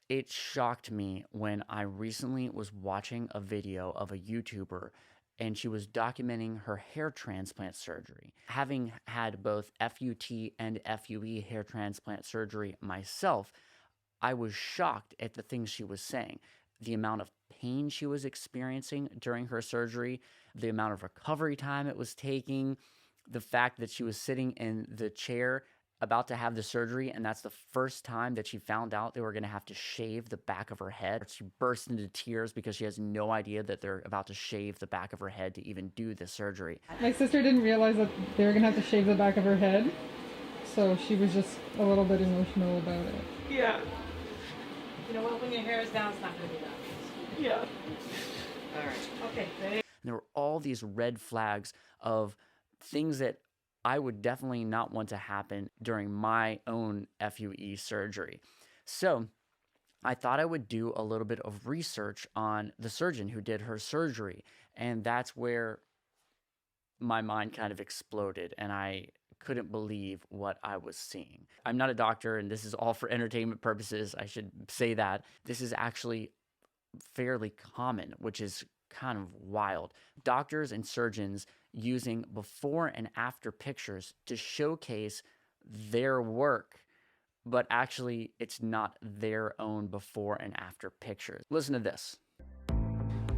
it shocked me when I recently was watching a video of a YouTuber and she was documenting her hair transplant surgery. Having had both FUT and FUE hair transplant surgery myself, I was shocked at the things she was saying. The amount of pain she was experiencing during her surgery, the amount of recovery time it was taking, the fact that she was sitting in the chair about to have the surgery, and that's the first time that she found out they were going to have to shave the back of her head. She burst into tears because she has no idea that they're about to shave the back of her head to even do the surgery. My sister didn't realize that they were gonna have to shave the back of her head, so she was just a little bit emotional about it. Yeah. You know what? When your hair is down, it's not going to be that. Yeah. All right. Okay. Ready? And there were all these red flags of things that I would definitely not want to happen during my own FUE surgery. So I thought I would do a little bit of research on the surgeon who did her surgery. And that's where my mind kind of exploded and I couldn't believe what I was seeing. I'm not a doctor and this is all for entertainment purposes. I should say that. This is actually fairly common, which is kind of wild. Doctors and surgeons using before and after pictures to showcase their work, but actually it's not their own before and after pictures. Listen to this.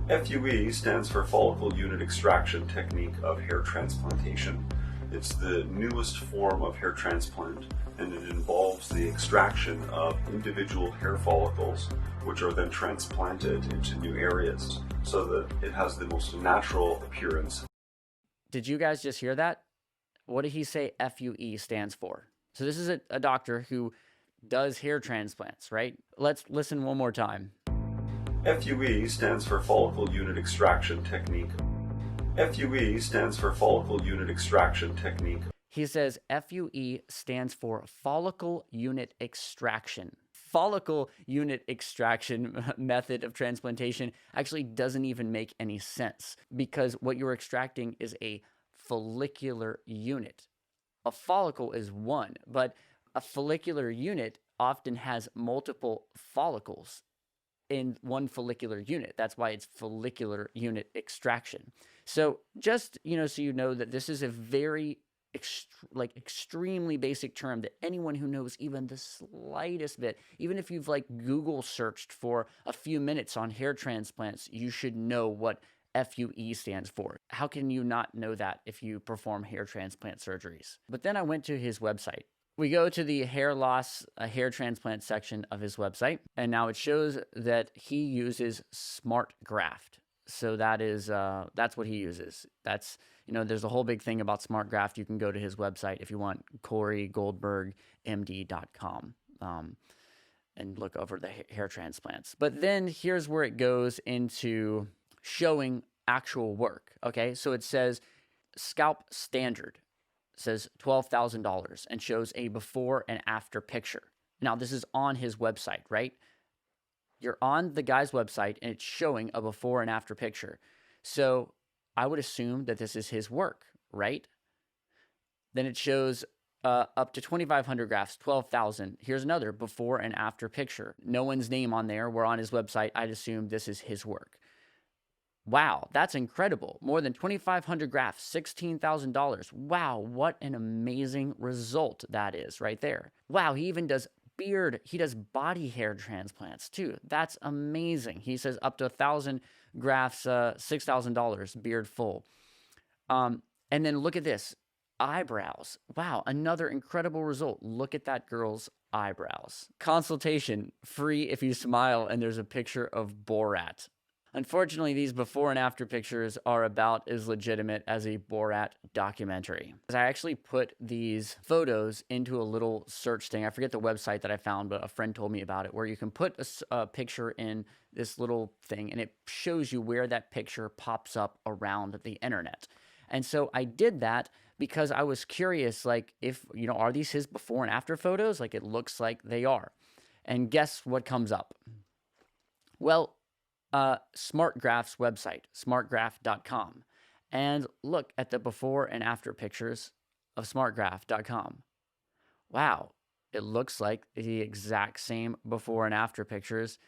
FUE stands for follicle unit extraction technique of hair transplantation. It's the newest form of hair transplant, and it involves the extraction of individual hair follicles, which are then transplanted into new areas so that it has the most natural appearance. Did you guys just hear that? What did he say FUE stands for? So this is a doctor who does hair transplants, right? Let's listen one more time. FUE stands for follicle unit extraction technique. FUE stands for follicle unit extraction technique. He says FUE stands for follicle unit extraction. Follicle unit extraction method of transplantation actually doesn't even make any sense because what you're extracting is a follicular unit. A follicle is one, but a follicular unit often has multiple follicles in one follicular unit. That's why it's follicular unit extraction. So just, so you know that this is a very extremely basic term that anyone who knows even the slightest bit, even if you've Google searched for a few minutes on hair transplants, you should know what FUE stands for. How can you not know that if you perform hair transplant surgeries? But then I went to his website. We go to the hair loss, hair transplant section of his website, and now it shows that he uses Smart Graft. So that's what he uses. That's, there's a whole big thing about Smart Graft. You can go to his website if you want, CoreyGoldbergMD.com, and look over the hair transplants. But then here's where it goes into showing actual work. Okay, so it says scalp standard. Says $12,000 and shows a before and after picture. Now, this is on his website, right? You're on the guy's website and it's showing a before and after picture. So I would assume that this is his work, right? Then it shows up to 2,500 grafts, 12,000. Here's another before and after picture. No one's name on there. We're on his website. I'd assume this is his work. Wow, that's incredible. More than 2,500 grafts, $16,000. Wow, what an amazing result that is right there. Wow, he even does beard. He does body hair transplants too. That's amazing. He says up to 1,000 grafts, $6,000, beard full. And then look at this, eyebrows. Wow, another incredible result. Look at that girl's eyebrows. Consultation, free if you smile, and there's a picture of Borat. Unfortunately, these before and after pictures are about as legitimate as a Borat documentary. I actually put these photos into a little search thing. I forget the website that I found, but a friend told me about it, where you can put a picture in this little thing and it shows you where that picture pops up around the internet. And so I did that because I was curious, if, are these his before and after photos? It looks like they are. And guess what comes up? Well, SmartGraph's website, smartgraph.com, and look at the before and after pictures of smartgraph.com. Wow, it looks like the exact same before and after pictures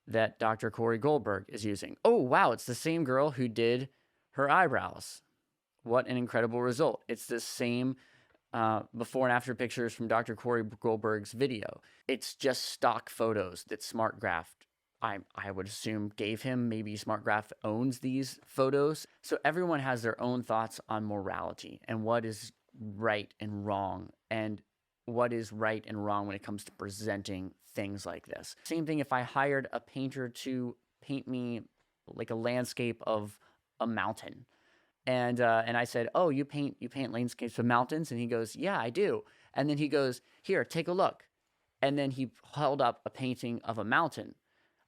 that Dr. Corey Goldberg is using. Oh, wow, it's the same girl who did her eyebrows. What an incredible result. It's the same before and after pictures from Dr. Corey Goldberg's video. It's just stock photos that SmartGraph, I would assume, gave him. Maybe SmartGraph owns these photos. So everyone has their own thoughts on morality and what is right and wrong, and what is right and wrong when it comes to presenting things like this. Same thing if I hired a painter to paint me like a landscape of a mountain. And I said, "Oh, you paint landscapes of mountains?" And he goes, "Yeah, I do." And then he goes, "Here, take a look." And then he held up a painting of a mountain.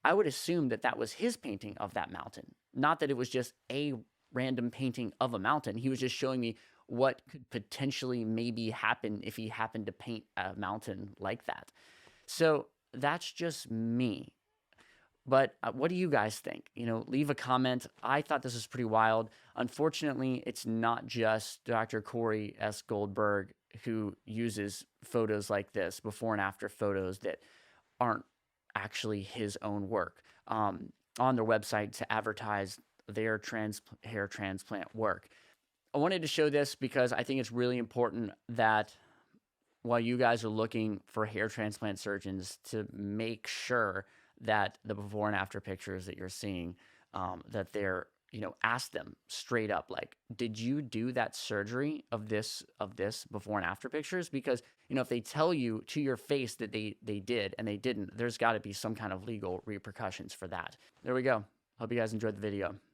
I would assume that that was his painting of that mountain, not that it was just a random painting of a mountain. He was just showing me what could potentially maybe happen if he happened to paint a mountain like that. So that's just me. But what do you guys think? Leave a comment. I thought this was pretty wild. Unfortunately, it's not just Dr. Corey S. Goldberg who uses photos like this, before and after photos that aren't actually his own work, on their website to advertise their hair transplant work. I wanted to show this because I think it's really important that while you guys are looking for hair transplant surgeons, to make sure that the before and after pictures that you're seeing, that they're, ask them straight up, like, did you do that surgery of this before and after pictures? Because, if they tell you to your face that they did and they didn't, there's got to be some kind of legal repercussions for that. There we go. Hope you guys enjoyed the video.